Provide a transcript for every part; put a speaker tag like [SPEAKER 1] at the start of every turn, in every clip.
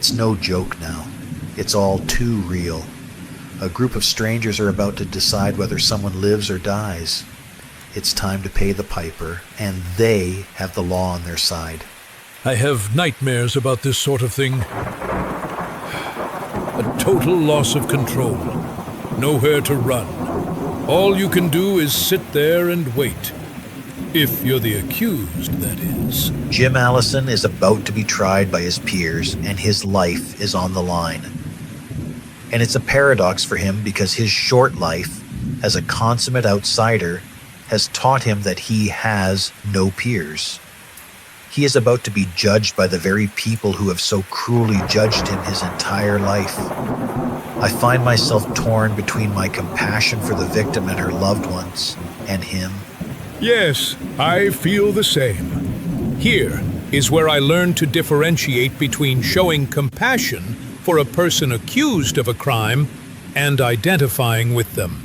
[SPEAKER 1] It's no joke now. It's all too real. A group of strangers are about to decide whether someone lives or dies. It's time to pay the piper, and they have the law on their side.
[SPEAKER 2] I have nightmares about this sort of thing. A total loss of control. Nowhere to run. All you can do is sit there and wait. If you're the accused, that is.
[SPEAKER 1] Jim Allison is about to be tried by his peers, and his life is on the line. And it's a paradox for him because his short life, as a consummate outsider, has taught him that he has no peers. He is about to be judged by the very people who have so cruelly judged him his entire life. I find myself torn between my compassion for the victim and her loved ones, and him.
[SPEAKER 2] Yes, I feel the same. Here is where I learned to differentiate between showing compassion for a person accused of a crime and identifying with them.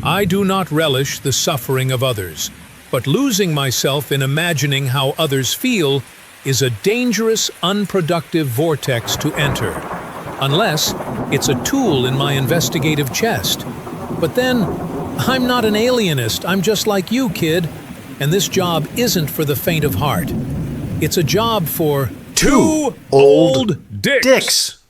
[SPEAKER 2] I do not relish the suffering of others, but losing myself in imagining how others feel is a dangerous, unproductive vortex to enter, unless it's a tool in my investigative chest. But then, I'm not an alienist, I'm just like you, kid. And this job isn't for the faint of heart. It's a job for
[SPEAKER 1] two old dicks.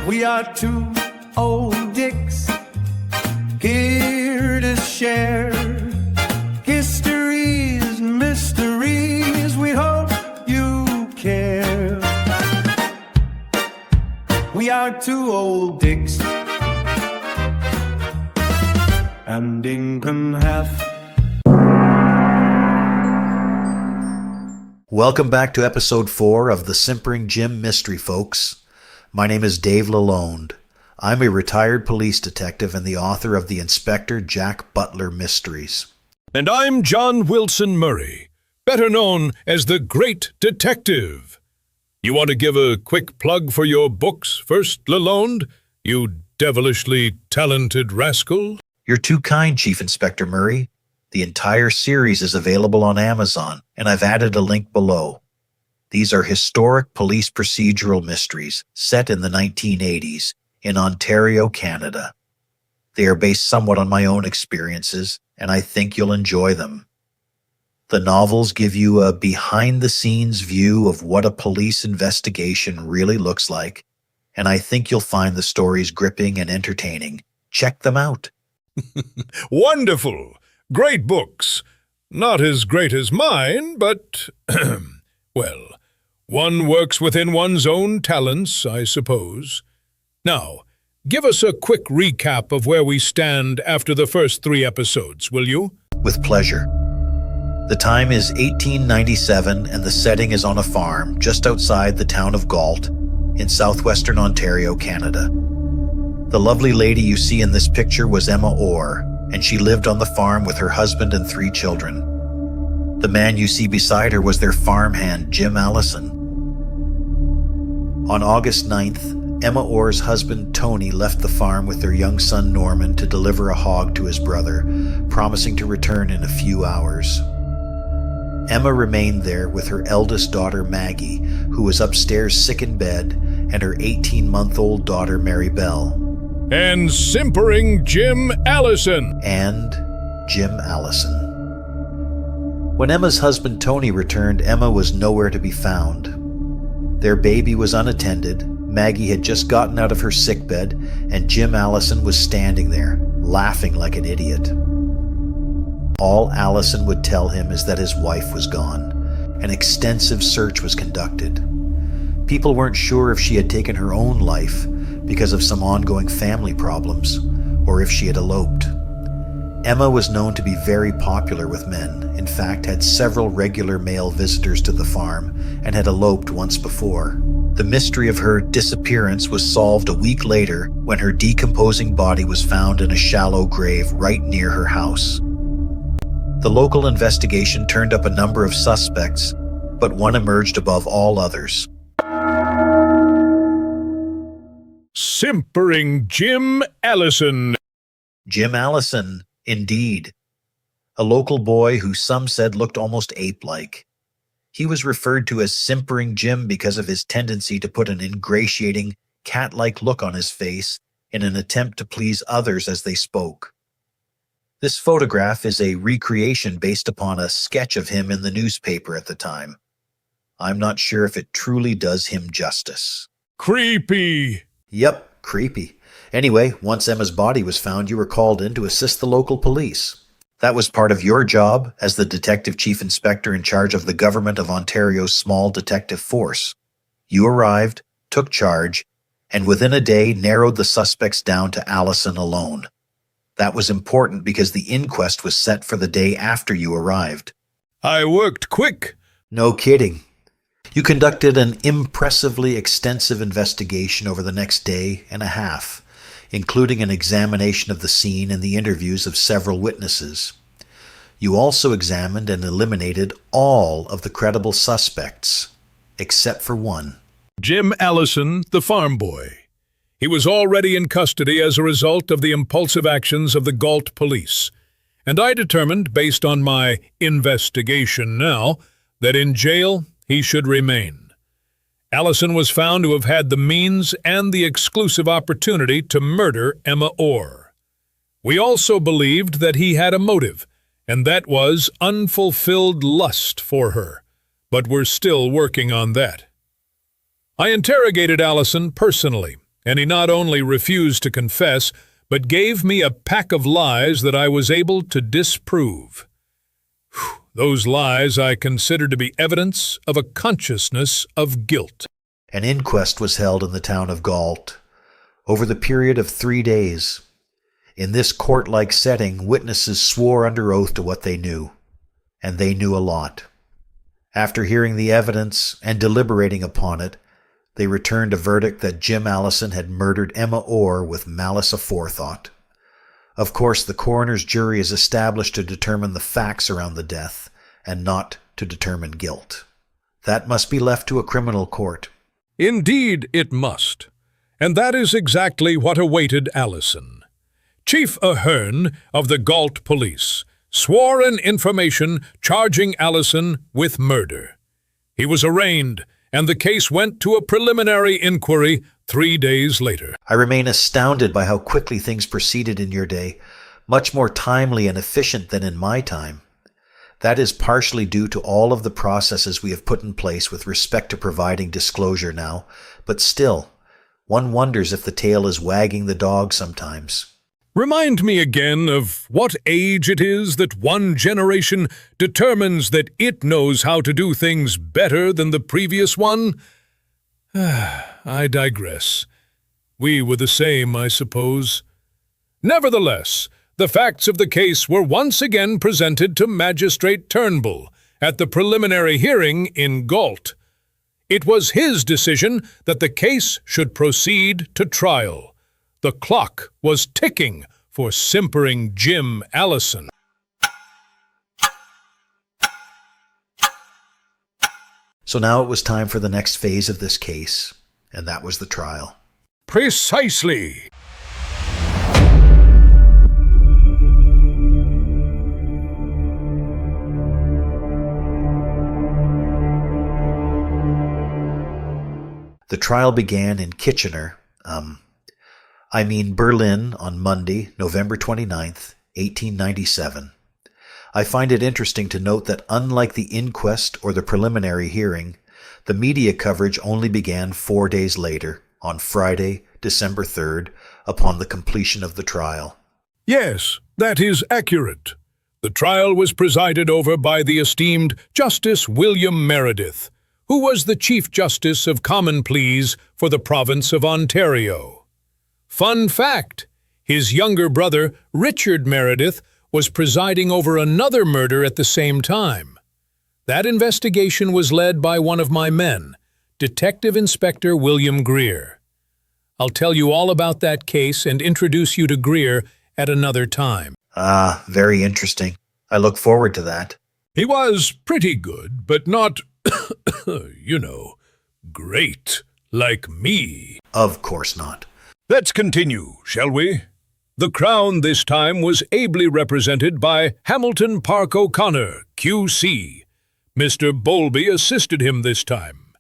[SPEAKER 3] We are two old dicks here to share histories and mysteries. We hope you care. We are two old dicks and ink and half.
[SPEAKER 1] Welcome back to episode 4 of the Simpering Jim mystery, folks. My name is Dave Lalonde. I'm a retired police detective and the author of the Inspector Jack Butler Mysteries.
[SPEAKER 2] And I'm John Wilson Murray, better known as the Great Detective. You want to give a quick plug for your books first, Lalonde, you devilishly talented rascal?
[SPEAKER 1] You're too kind, Chief Inspector Murray. The entire series is available on Amazon, and I've added a link below. These are historic police procedural mysteries set in the 1980s in Ontario, Canada. They are based somewhat on my own experiences, and I think you'll enjoy them. The novels give you a behind-the-scenes view of what a police investigation really looks like, and I think you'll find the stories gripping and entertaining. Check them out.
[SPEAKER 2] Wonderful! Great books. Not as great as mine, but, well, one works within one's own talents, I suppose. Now, give us a quick recap of where we stand after the first 3 episodes, will you?
[SPEAKER 1] With pleasure. The time is 1897 and the setting is on a farm just outside the town of Galt in southwestern Ontario, Canada. The lovely lady you see in this picture was Emma Orr, and she lived on the farm with her husband and 3 children. The man you see beside her was their farmhand, Jim Allison. On August 9th, Emma Orr's husband, Tony, left the farm with their young son, Norman, to deliver a hog to his brother, promising to return in a few hours. Emma remained there with her eldest daughter, Maggie, who was upstairs sick in bed, and her 18-month-old daughter, Mary Bell.
[SPEAKER 2] And Simpering Jim Allison.
[SPEAKER 1] And Jim Allison. When Emma's husband, Tony, returned, Emma was nowhere to be found. Their baby was unattended, Maggie had just gotten out of her sickbed, and Jim Allison was standing there, laughing like an idiot. All Allison would tell him is that his wife was gone. An extensive search was conducted. People weren't sure if she had taken her own life because of some ongoing family problems, or if she had eloped. Emma was known to be very popular with men, in fact had several regular male visitors to the farm, and had eloped once before. The mystery of her disappearance was solved a week later when her decomposing body was found in a shallow grave right near her house. The local investigation turned up a number of suspects, but one emerged above all others.
[SPEAKER 2] Simpering Jim Allison.
[SPEAKER 1] Jim Allison, indeed. a local boy who some said looked almost ape-like. He was referred to as Simpering Jim because of his tendency to put an ingratiating, cat-like look on his face in an attempt to please others as they spoke. This photograph is a recreation based upon a sketch of him in the newspaper at the time. I'm not sure if it truly does him justice.
[SPEAKER 2] Creepy!
[SPEAKER 1] Yep, creepy. Anyway, once Emma's body was found, you were called in to assist the local police. That was part of your job as the Detective Chief Inspector in charge of the Government of Ontario's small detective force. You arrived, took charge, and within a day narrowed the suspects down to Allison alone. That was important because the inquest was set for the day after you arrived.
[SPEAKER 2] I worked quick.
[SPEAKER 1] No kidding. You conducted an impressively extensive investigation over the next day and a half, including an examination of the scene and the interviews of several witnesses. You also examined and eliminated all of the credible suspects, except for one.
[SPEAKER 2] Jim Allison, the farm boy. He was already in custody as a result of the impulsive actions of the Galt police, and I determined, based on my investigation now, that in jail he should remain. Allison was found to have had the means and the exclusive opportunity to murder Emma Orr. We also believed that he had a motive, and that was unfulfilled lust for her, but we're still working on that. I interrogated Allison personally, and he not only refused to confess, but gave me a pack of lies that I was able to disprove. Those lies I consider to be evidence of a consciousness of guilt.
[SPEAKER 1] An inquest was held in the town of Galt over the period of 3 days. In this court-like setting, witnesses swore under oath to what they knew, and they knew a lot. After hearing the evidence and deliberating upon it, they returned a verdict that Jim Allison had murdered Emma Orr with malice aforethought. Of course, the coroner's jury is established to determine the facts around the death, and not to determine guilt. That must be left to a criminal court.
[SPEAKER 2] Indeed it must, and that is exactly what awaited Allison. Chief Ahern of the Galt Police swore an information charging Allison with murder. He was arraigned, and the case went to a preliminary inquiry 3 days later.
[SPEAKER 1] I remain astounded by how quickly things proceeded in your day, much more timely and efficient than in my time. That is partially due to all of the processes we have put in place with respect to providing disclosure now, but still, one wonders if the tail is wagging the dog sometimes.
[SPEAKER 2] Remind me again of what age it is that one generation determines that it knows how to do things better than the previous one? I digress. We were the same, I suppose. Nevertheless, the facts of the case were once again presented to Magistrate Turnbull at the preliminary hearing in Galt. It was his decision that the case should proceed to trial. The clock was ticking for Simpering Jim Allison.
[SPEAKER 1] So now it was time for the next phase of this case, and that was the trial.
[SPEAKER 2] Precisely.
[SPEAKER 1] The trial began in Kitchener, Berlin on Monday, November 29th, 1897. I find it interesting to note that unlike the inquest or the preliminary hearing, the media coverage only began 4 days later, on Friday, December 3rd, upon the completion of the trial.
[SPEAKER 2] Yes, that is accurate. The trial was presided over by the esteemed Justice William Meredith, who was the Chief Justice of Common Pleas for the province of Ontario. Fun fact, his younger brother, Richard Meredith, was presiding over another murder at the same time. That investigation was led by one of my men, Detective Inspector William Greer. I'll tell you all about that case and introduce you to Greer at another time.
[SPEAKER 1] Ah, very interesting. I look forward to that.
[SPEAKER 2] He was pretty good, but not, great, like me.
[SPEAKER 1] Of course not.
[SPEAKER 2] Let's continue, shall we? The Crown this time was ably represented by Hamilton Park O'Connor, QC. Mr. Bowlby assisted him this time.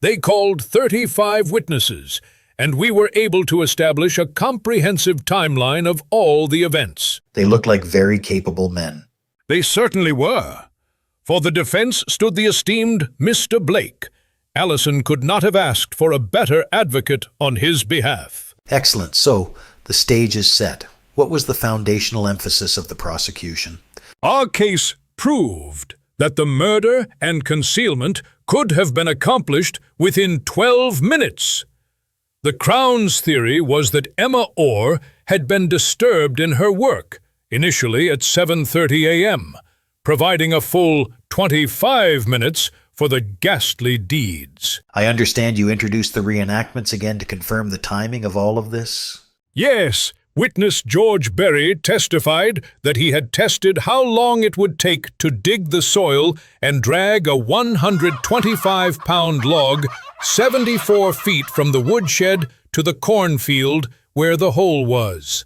[SPEAKER 2] They called 35 witnesses, and we were able to establish a comprehensive timeline of all the events.
[SPEAKER 1] They look like very capable men.
[SPEAKER 2] They certainly were. For the defense stood the esteemed Mr. Blake. Allison could not have asked for a better advocate on his behalf.
[SPEAKER 1] Excellent. So, the stage is set. What was the foundational emphasis of the prosecution?
[SPEAKER 2] Our case proved that the murder and concealment could have been accomplished within 12 minutes. The Crown's theory was that Emma Orr had been disturbed in her work, initially at 7:30 a.m., providing a full 25 minutes for the ghastly deeds.
[SPEAKER 1] I understand you introduced the reenactments again to confirm the timing of all of this?
[SPEAKER 2] Yes, witness George Berry testified that he had tested how long it would take to dig the soil and drag a 125-pound log 74 feet from the woodshed to the cornfield where the hole was.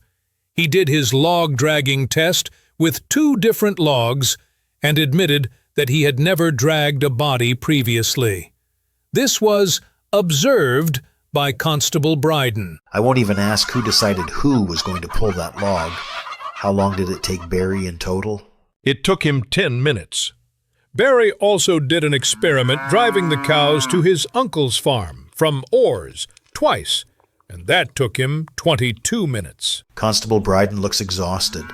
[SPEAKER 2] He did his log-dragging test with 2 different logs and admitted that he had never dragged a body previously. This was observed by Constable Bryden.
[SPEAKER 1] I won't even ask who decided who was going to pull that log. How long did it take Barry in total?
[SPEAKER 2] It took him 10 minutes. Barry also did an experiment driving the cows to his uncle's farm from Orr's twice, and that took him 22 minutes.
[SPEAKER 1] Constable Bryden looks exhausted.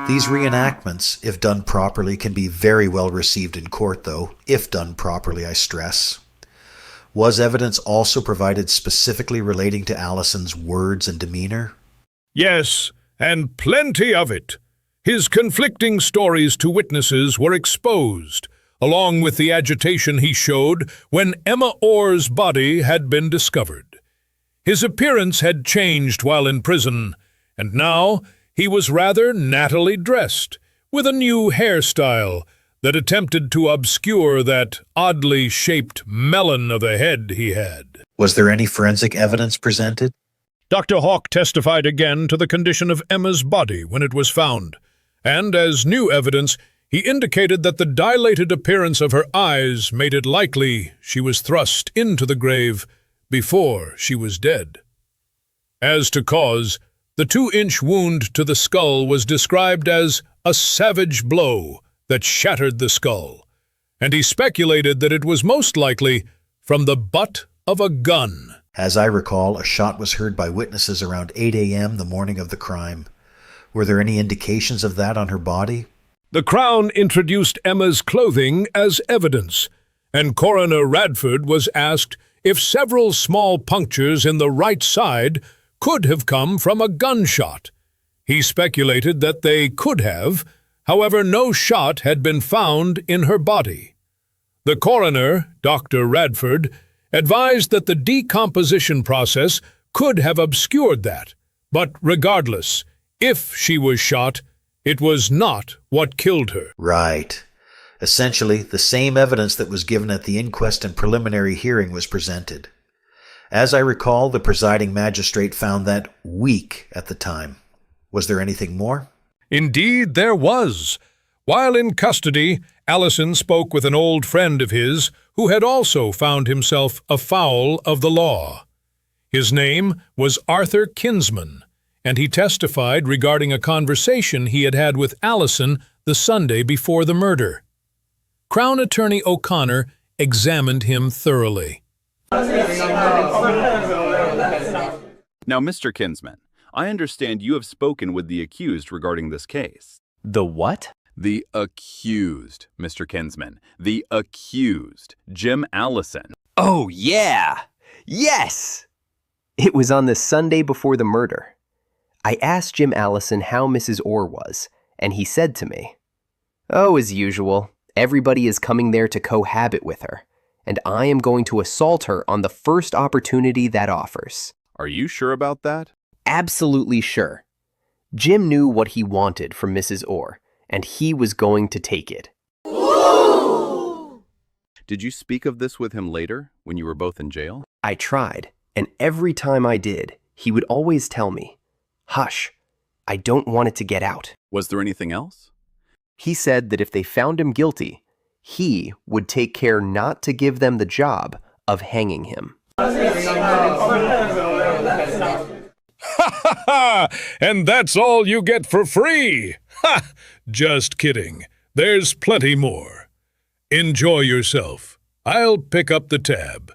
[SPEAKER 1] These reenactments, if done properly, can be very well received in court, though, if done properly, I stress. Was evidence also provided specifically relating to Allison's words and demeanor?
[SPEAKER 2] Yes, and plenty of it. His conflicting stories to witnesses were exposed, along with the agitation he showed when Emma Orr's body had been discovered. His appearance had changed while in prison, and now he was rather nattily dressed, with a new hairstyle that attempted to obscure that oddly shaped melon of a head he had.
[SPEAKER 1] Was there any forensic evidence presented?
[SPEAKER 2] Dr. Hawk testified again to the condition of Emma's body when it was found, and as new evidence, he indicated that the dilated appearance of her eyes made it likely she was thrust into the grave before she was dead. As to cause, the 2-inch wound to the skull was described as a savage blow that shattered the skull, and he speculated that it was most likely from the butt of a gun.
[SPEAKER 1] As I recall, a shot was heard by witnesses around 8 a.m. the morning of the crime. Were there any indications of that on her body?
[SPEAKER 2] The Crown introduced Emma's clothing as evidence, and Coroner Radford was asked if several small punctures in the right side could have come from a gunshot. He speculated that they could have. However, no shot had been found in her body. The coroner, Dr. Radford, advised that the decomposition process could have obscured that, but regardless, if she was shot, it was not what killed her.
[SPEAKER 1] Right. Essentially, the same evidence that was given at the inquest and preliminary hearing was presented. As I recall, the presiding magistrate found that weak at the time. Was there anything more?
[SPEAKER 2] Indeed, there was. While in custody, Allison spoke with an old friend of his who had also found himself afoul of the law. His name was Arthur Kinsman, and he testified regarding a conversation he had had with Allison the Sunday before the murder. Crown Attorney O'Connor examined him thoroughly.
[SPEAKER 4] Now, Mr. Kinsman, I understand you have spoken with the accused regarding this case.
[SPEAKER 5] The what?
[SPEAKER 4] The accused, Mr. Kinsman. The accused, Jim Allison.
[SPEAKER 5] Oh, yeah! Yes! It was on the Sunday before the murder. I asked Jim Allison how Mrs. Orr was, and he said to me, "Oh, as usual, everybody is coming there to cohabit with her, and I am going to assault her on the first opportunity that offers."
[SPEAKER 4] Are you sure about that?
[SPEAKER 5] Absolutely sure. Jim knew what he wanted from Mrs. Orr, and he was going to take it.
[SPEAKER 4] Did you speak of this with him later, when you were both in jail?
[SPEAKER 5] I tried, and every time I did, he would always tell me, "Hush, I don't want it to get out.
[SPEAKER 4] Was there anything else?
[SPEAKER 5] He said that if they found him guilty, he would take care not to give them the job of hanging him.
[SPEAKER 2] Ha! And that's all you get for free! Ha! Just kidding. There's plenty more. Enjoy yourself. I'll pick up the tab.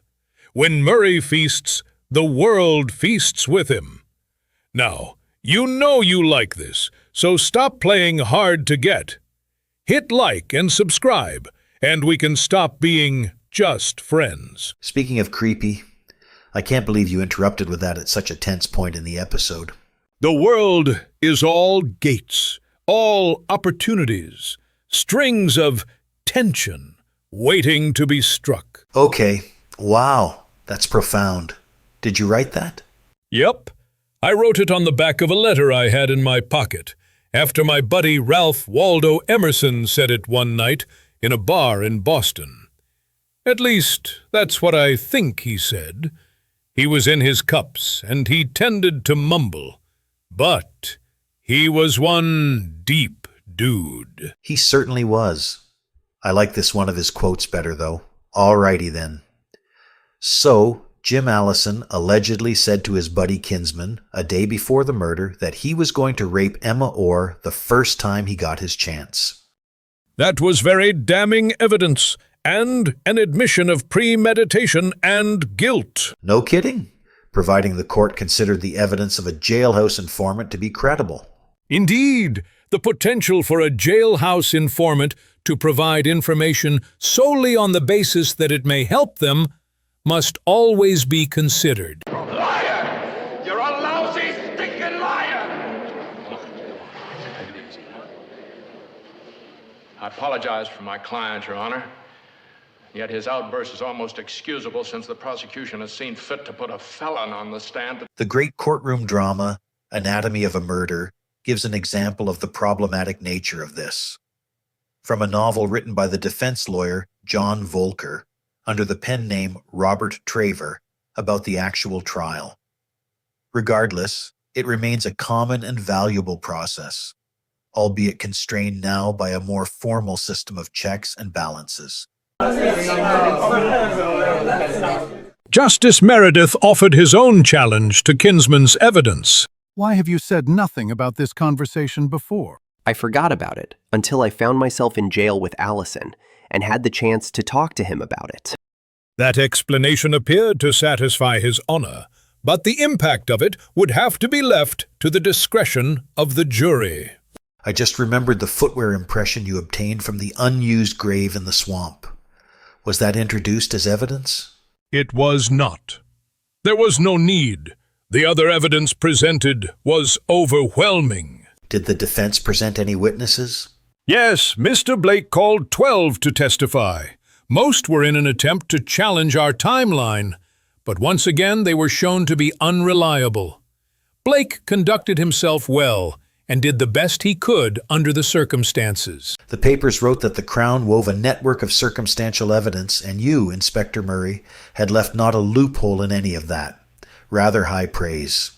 [SPEAKER 2] When Murray feasts, the world feasts with him. Now, you know you like this, so stop playing hard to get. Hit like and subscribe, and we can stop being just friends.
[SPEAKER 1] Speaking of creepy, I can't believe you interrupted with that at such a tense point in the episode.
[SPEAKER 2] The world is all gates, all opportunities, strings of tension waiting to be struck.
[SPEAKER 1] Okay, wow, that's profound. Did you write that?
[SPEAKER 2] Yep, I wrote it on the back of a letter I had in my pocket, after my buddy Ralph Waldo Emerson said it one night in a bar in Boston. At least, that's what I think he said. He was in his cups, and he tended to mumble. But he was one deep dude.
[SPEAKER 1] He certainly was. I like this one of his quotes better, though. Alrighty then. So, Jim Allison allegedly said to his buddy Kinsman a day before the murder that he was going to rape Emma Orr the first time he got his chance.
[SPEAKER 2] That was very damning evidence, and an admission of premeditation and guilt.
[SPEAKER 1] No kidding, providing the court considered the evidence of a jailhouse informant to be credible.
[SPEAKER 2] Indeed, the potential for a jailhouse informant to provide information solely on the basis that it may help them must always be considered.
[SPEAKER 6] Liar! You're a lousy, stinking liar!
[SPEAKER 7] I apologize for my client, Your Honor. Yet his outburst is almost excusable since the prosecution has seen fit to put a felon on the stand.
[SPEAKER 1] The great courtroom drama, Anatomy of a Murder, gives an example of the problematic nature of this. From a novel written by the defense lawyer John Volker, under the pen name Robert Traver, about the actual trial. Regardless, it remains a common and valuable process, albeit constrained now by a more formal system of checks and balances.
[SPEAKER 2] Justice Meredith offered his own challenge to Kinsman's evidence.
[SPEAKER 8] Why have you said nothing about this conversation before?
[SPEAKER 5] I forgot about it until I found myself in jail with Allison and had the chance to talk to him about it.
[SPEAKER 2] That explanation appeared to satisfy his honor, but the impact of it would have to be left to the discretion of the jury.
[SPEAKER 1] I just remembered the footwear impression you obtained from the unused grave in the swamp. Was that introduced as evidence?
[SPEAKER 2] It was not. There was no need. The other evidence presented was overwhelming.
[SPEAKER 1] Did the defense present any witnesses?
[SPEAKER 2] Yes, Mr. Blake called 12 to testify. Most were in an attempt to challenge our timeline, but once again they were shown to be unreliable. Blake conducted himself well and did the best he could under the circumstances.
[SPEAKER 1] The papers wrote that the Crown wove a network of circumstantial evidence, and you, Inspector Murray, had left not a loophole in any of that. Rather high praise.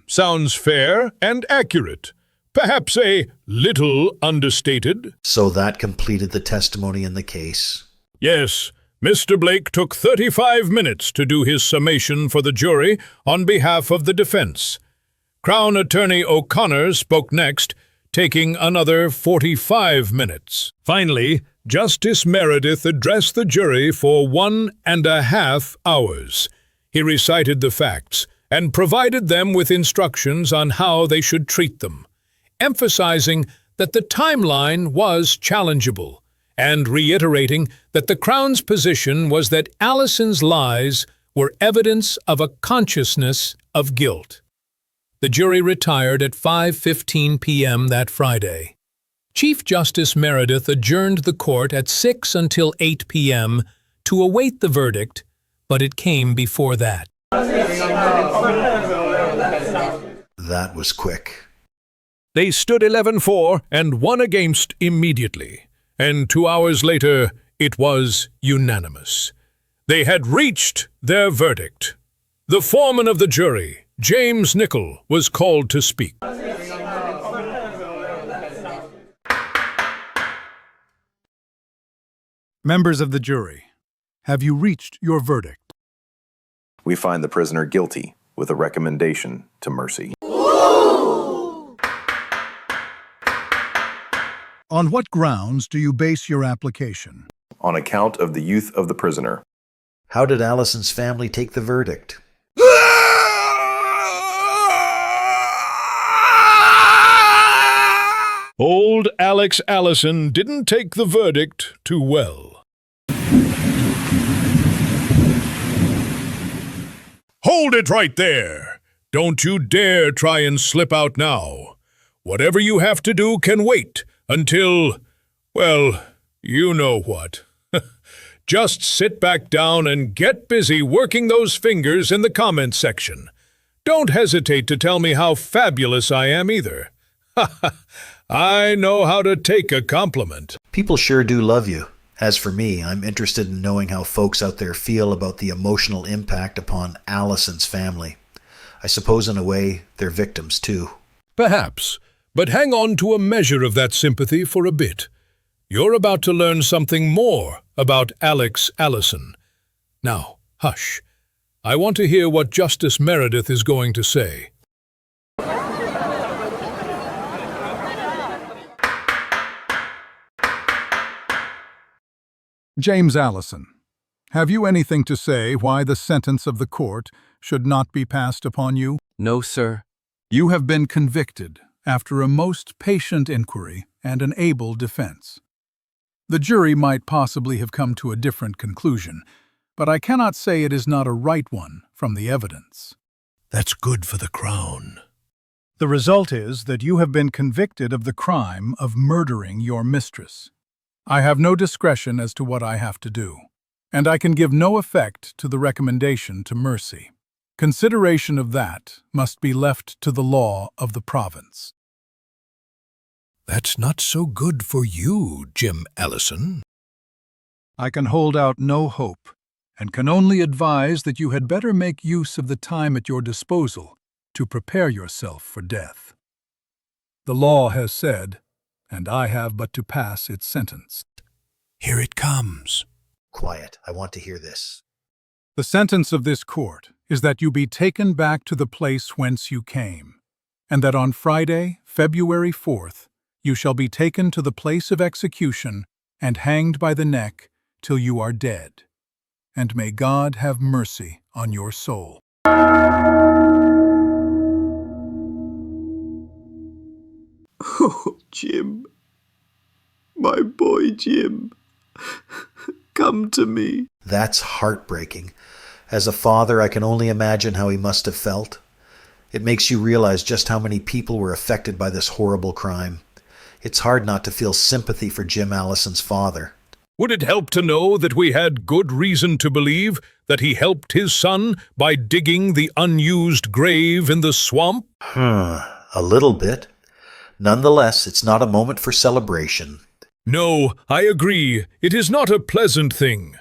[SPEAKER 2] Sounds fair and accurate. Perhaps a little understated.
[SPEAKER 1] So that completed the testimony in the case.
[SPEAKER 2] Yes, Mr. Blake took 35 minutes to do his summation for the jury on behalf of the defense. Crown Attorney O'Connor spoke next, taking another 45 minutes. Finally, Justice Meredith addressed the jury for 1.5 hours. He recited the facts and provided them with instructions on how they should treat them, emphasizing that the timeline was challengeable and reiterating that the Crown's position was that Allison's lies were evidence of a consciousness of guilt. The jury retired at 5:15 p.m. that Friday. Chief Justice Meredith adjourned the court at 6 until 8 p.m. to await the verdict, but it came before that.
[SPEAKER 1] That was quick.
[SPEAKER 2] They stood 11-4 and 1 against immediately, and 2 hours later it was unanimous. They had reached their verdict. The foreman of the jury, James Nichol, was called to speak.
[SPEAKER 8] Members of the jury, have you reached your verdict?
[SPEAKER 9] We find the prisoner guilty with a recommendation to mercy.
[SPEAKER 8] On what grounds do you base your application?
[SPEAKER 9] On account of the youth of the prisoner.
[SPEAKER 1] How did Allison's family take the verdict?
[SPEAKER 2] Old Alex Allison didn't take the verdict too well. Hold it right there! Don't you dare try and slip out now. Whatever you have to do can wait until, well, you know what. Just sit back down and get busy working those fingers in the comments section. Don't hesitate to tell me how fabulous I am either. I know how to take a compliment.
[SPEAKER 1] People sure do love you. As for me, I'm interested in knowing how folks out there feel about the emotional impact upon Allison's family. I suppose in a way, they're victims too.
[SPEAKER 2] Perhaps, but hang on to a measure of that sympathy for a bit. You're about to learn something more about Alex Allison. Now, hush. I want to hear what Justice Meredith is going to say.
[SPEAKER 8] James Allison, have you anything to say why the sentence of the court should not be passed upon you?
[SPEAKER 10] No, sir.
[SPEAKER 8] You have been convicted after a most patient inquiry and an able defense. The jury might possibly have come to a different conclusion, but I cannot say it is not a right one from the evidence.
[SPEAKER 2] That's good for the Crown.
[SPEAKER 8] The result is that you have been convicted of the crime of murdering your mistress. I have no discretion as to what I have to do, and I can give no effect to the recommendation to mercy. Consideration of that must be left to the law of the province.
[SPEAKER 2] That's not so good for you, Jim Allison.
[SPEAKER 8] I can hold out no hope, and can only advise that you had better make use of the time at your disposal to prepare yourself for death. The law has said, and I have but to pass its sentence.
[SPEAKER 2] Here it comes.
[SPEAKER 1] Quiet, I want to hear this.
[SPEAKER 8] The sentence of this court is that you be taken back to the place whence you came, and that on Friday, February 4th, you shall be taken to the place of execution and hanged by the neck till you are dead. And may God have mercy on your soul.
[SPEAKER 3] Oh, Jim. My boy Jim. Come to me.
[SPEAKER 1] That's heartbreaking. As a father, I can only imagine how he must have felt. It makes you realize just how many people were affected by this horrible crime. It's hard not to feel sympathy for Jim Allison's father.
[SPEAKER 2] Would it help to know that we had good reason to believe that he helped his son by digging the unused grave in the swamp?
[SPEAKER 1] A little bit. Nonetheless, it's not a moment for celebration.
[SPEAKER 2] No, I agree. It is not a pleasant thing.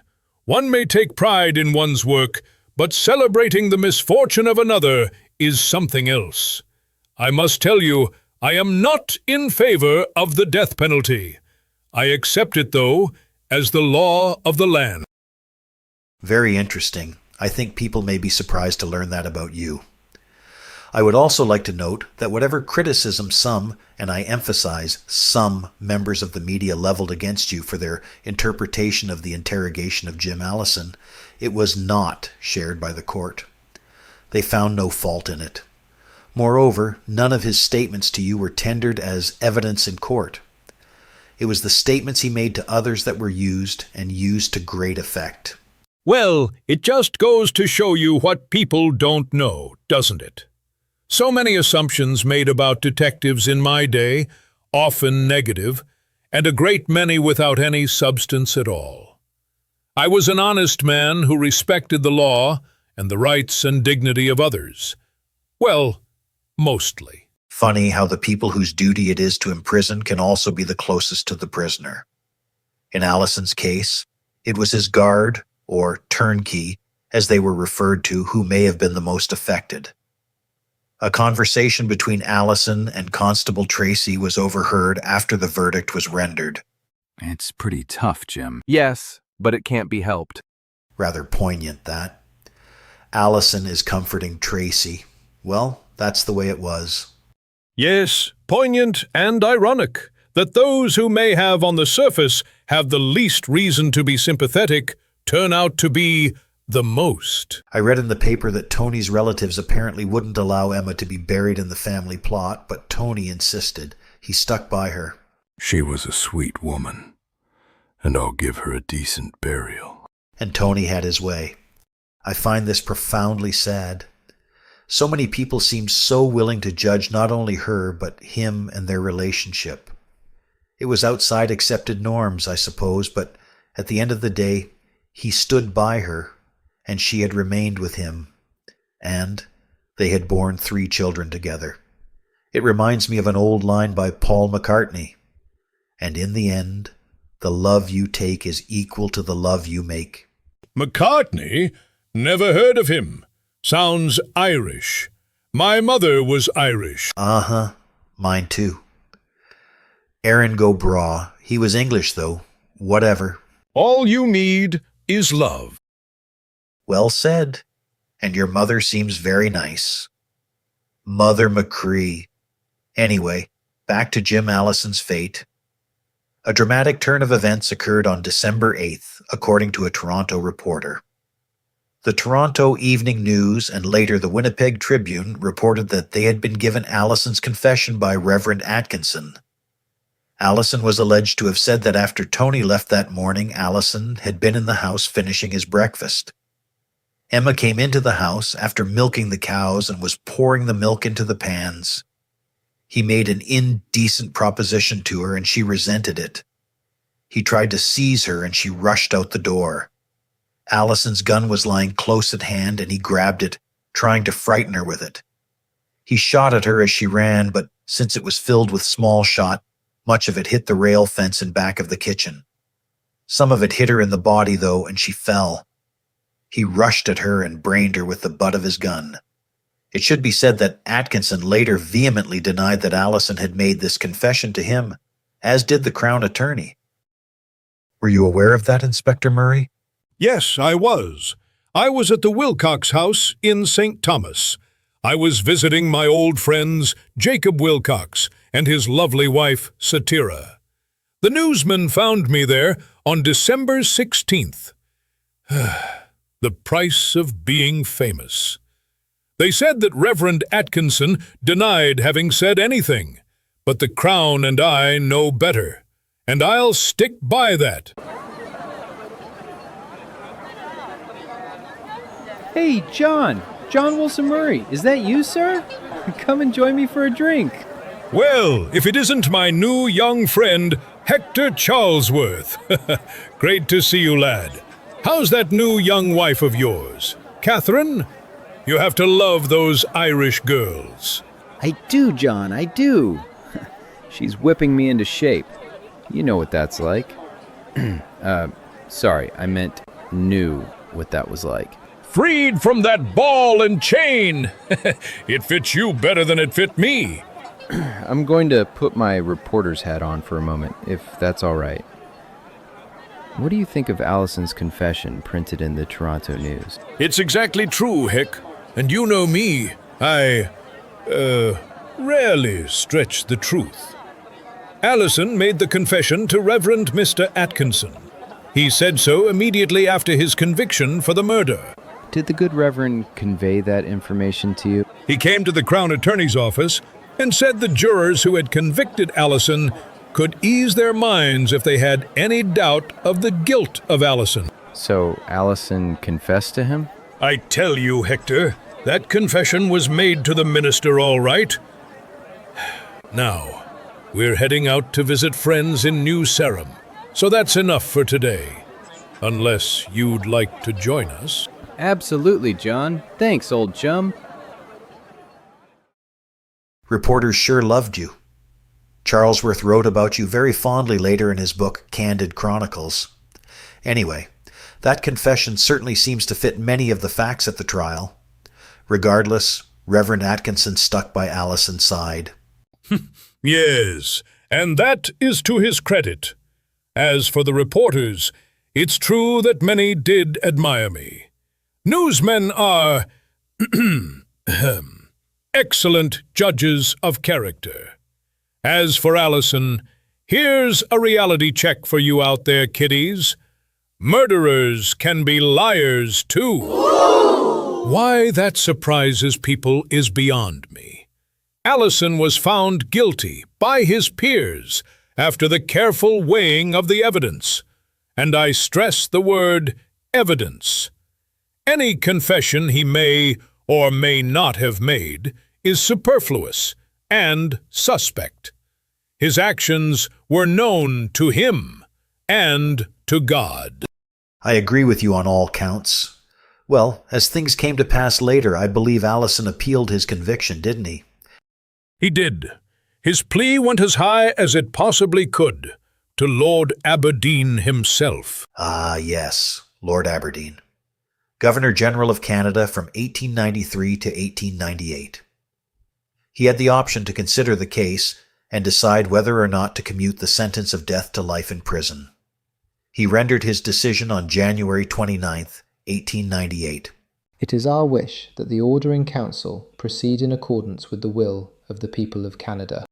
[SPEAKER 2] One may take pride in one's work, but celebrating the misfortune of another is something else. I must tell you, I am not in favor of the death penalty. I accept it, though, as the law of the land.
[SPEAKER 1] Very interesting. I think people may be surprised to learn that about you. I would also like to note that whatever criticism some, and I emphasize some, members of the media leveled against you for their interpretation of the interrogation of Jim Allison, it was not shared by the court. They found no fault in it. Moreover, none of his statements to you were tendered as evidence in court. It was the statements he made to others that were used, and used to great effect.
[SPEAKER 2] Well, it just goes to show you what people don't know, doesn't it? So many assumptions made about detectives in my day, often negative, and a great many without any substance at all. I was an honest man who respected the law and the rights and dignity of others. Well, mostly.
[SPEAKER 1] Funny how the people whose duty it is to imprison can also be the closest to the prisoner. In Allison's case, it was his guard, or turnkey, as they were referred to, who may have been the most affected. A conversation between Allison and Constable Tracy was overheard after the verdict was rendered.
[SPEAKER 10] It's pretty tough, Jim.
[SPEAKER 11] Yes, but it can't be helped.
[SPEAKER 1] Rather poignant, that. Allison is comforting Tracy. Well, that's the way it was.
[SPEAKER 2] Yes, poignant and ironic that those who may have on the surface have the least reason to be sympathetic turn out to be the most.
[SPEAKER 1] I read in the paper that Tony's relatives apparently wouldn't allow Emma to be buried in the family plot, but Tony insisted. He stuck by her.
[SPEAKER 12] She was a sweet woman, and I'll give her a decent burial.
[SPEAKER 1] And Tony had his way. I find this profoundly sad. So many people seemed so willing to judge not only her, but him and their relationship. It was outside accepted norms, I suppose, but at the end of the day, he stood by her, and she had remained with him, and they had borne 3 children together. It reminds me of an old line by Paul McCartney. And in the end, the love you take is equal to the love you make.
[SPEAKER 2] McCartney? Never heard of him. Sounds Irish. My mother was Irish.
[SPEAKER 1] Uh-huh. Mine too. Aaron go braw. He was English, though. Whatever.
[SPEAKER 2] All you need is love.
[SPEAKER 1] Well said. And your mother seems very nice. Mother McCree. Anyway, back to Jim Allison's fate. A dramatic turn of events occurred on December 8th, according to a Toronto reporter. The Toronto Evening News and later the Winnipeg Tribune reported that they had been given Allison's confession by Reverend Atkinson. Allison was alleged to have said that after Tony left that morning, Allison had been in the house finishing his breakfast. Emma came into the house after milking the cows and was pouring the milk into the pans. He made an indecent proposition to her and she resented it. He tried to seize her and she rushed out the door. Allison's gun was lying close at hand and he grabbed it, trying to frighten her with it. He shot at her as she ran, but since it was filled with small shot, much of it hit the rail fence in back of the kitchen. Some of it hit her in the body, though, and she fell. He rushed at her and brained her with the butt of his gun. It should be said that Atkinson later vehemently denied that Allison had made this confession to him, as did the Crown Attorney. Were you aware of that, Inspector Murray?
[SPEAKER 2] Yes, I was. I was at the Wilcox house in St. Thomas. I was visiting my old friends Jacob Wilcox and his lovely wife, Satira. The newsman found me there on December 16th. The price of being famous. They said that Reverend Atkinson denied having said anything, but the Crown and I know better, and I'll stick by that.
[SPEAKER 13] Hey, John Wilson Murray, is that you, sir? Come and join me for a drink.
[SPEAKER 2] Well, if it isn't my new young friend, Hector Charlesworth. Great to see you, lad. How's that new young wife of yours? Catherine? You have to love those Irish girls.
[SPEAKER 13] I do, John, I do. She's whipping me into shape. You know what that's like. Sorry, I meant knew what that was like.
[SPEAKER 2] Freed from that ball and chain! It fits you better than it fit me.
[SPEAKER 13] I'm going to put my reporter's hat on for a moment, if that's all right. What do you think of Allison's confession printed in the Toronto News?
[SPEAKER 2] It's exactly true, Hick. And you know me, I, rarely stretch the truth. Allison made the confession to Reverend Mr. Atkinson. He said so immediately after his conviction for the murder.
[SPEAKER 13] Did the good Reverend convey that information to you?
[SPEAKER 2] He came to the Crown Attorney's office and said the jurors who had convicted Allison could ease their minds if they had any doubt of the guilt of Allison.
[SPEAKER 13] So Allison confessed to him?
[SPEAKER 2] I tell you, Hector, that confession was made to the minister all right. Now, we're heading out to visit friends in New Sarum, so that's enough for today. Unless you'd like to join us.
[SPEAKER 13] Absolutely, John. Thanks, old chum.
[SPEAKER 1] Reporters sure loved you. Charlesworth wrote about you very fondly later in his book, Candid Chronicles. Anyway, that confession certainly seems to fit many of the facts at the trial. Regardless, Reverend Atkinson stuck by Allison's side.
[SPEAKER 2] Yes, and that is to his credit. As for the reporters, it's true that many did admire me. Newsmen are excellent judges of character. As for Allison, here's a reality check for you out there, kiddies. Murderers can be liars, too. Why that surprises people is beyond me. Allison was found guilty by his peers after the careful weighing of the evidence, and I stress the word evidence. Any confession he may or may not have made is superfluous and suspect. His actions were known to him and to God.
[SPEAKER 1] I agree with you on all counts. Well, as things came to pass later, I believe Allison appealed his conviction, didn't he?
[SPEAKER 2] He did. His plea went as high as it possibly could, to Lord Aberdeen himself.
[SPEAKER 1] Ah, yes, Lord Aberdeen. Governor-General of Canada from 1893 to 1898. He had the option to consider the case and decide whether or not to commute the sentence of death to life in prison. He rendered his decision on January 29, 1898.
[SPEAKER 14] It is our wish that the Order in Council proceed in accordance with the will of the people of Canada.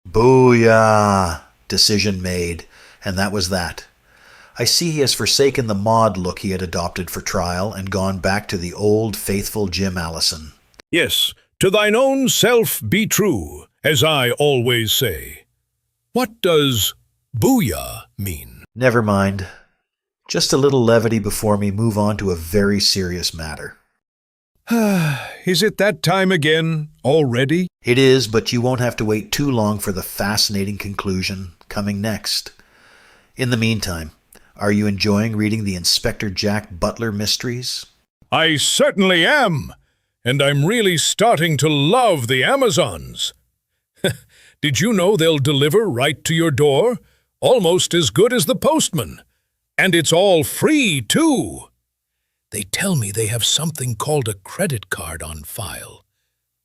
[SPEAKER 1] Booyah! Decision made, and that was that. I see he has forsaken the mod look he had adopted for trial and gone back to the old, faithful Jim Allison.
[SPEAKER 2] Yes, to thine own self be true, as I always say. What does booyah mean?
[SPEAKER 1] Never mind. Just a little levity before we move on to a very serious matter.
[SPEAKER 2] Is it that time again, already?
[SPEAKER 1] It is, but you won't have to wait too long for the fascinating conclusion coming next. In the meantime, are you enjoying reading the Inspector Jack Butler mysteries?
[SPEAKER 2] I certainly am, and I'm really starting to love the Amazons. Did you know they'll deliver right to your door? Almost as good as the postman. And it's all free, too. They tell me they have something called a credit card on file.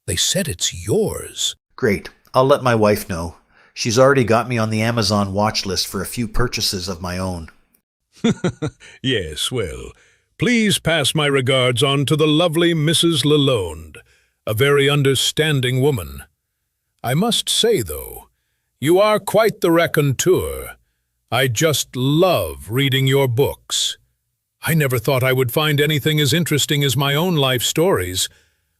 [SPEAKER 2] They said it's yours.
[SPEAKER 1] Great. I'll let my wife know. She's already got me on the Amazon watch list for a few purchases of my own.
[SPEAKER 2] Yes, well, please pass my regards on to the lovely Mrs. Lalonde, a very understanding woman. I must say, though, you are quite the raconteur. I just love reading your books. I never thought I would find anything as interesting as my own life stories,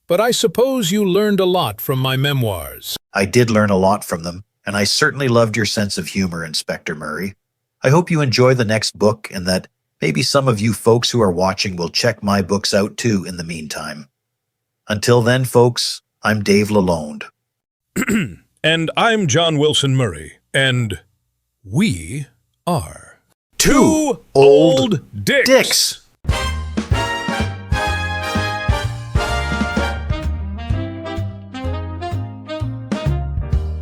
[SPEAKER 2] but I suppose you learned a lot from my memoirs.
[SPEAKER 1] I did learn a lot from them, and I certainly loved your sense of humor, Inspector Murray. I hope you enjoy the next book and that maybe some of you folks who are watching will check my books out too in the meantime. Until then, folks, I'm Dave Lalonde.
[SPEAKER 2] And I'm John Wilson Murray, and we are
[SPEAKER 1] Two Old Dicks.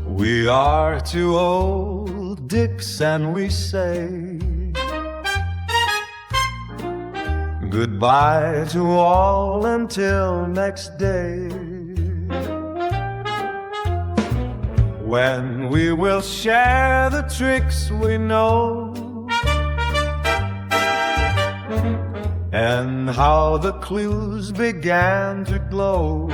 [SPEAKER 3] We are two old dicks and we say goodbye to all until next day, when we will share the tricks we know and how the clues began to glow.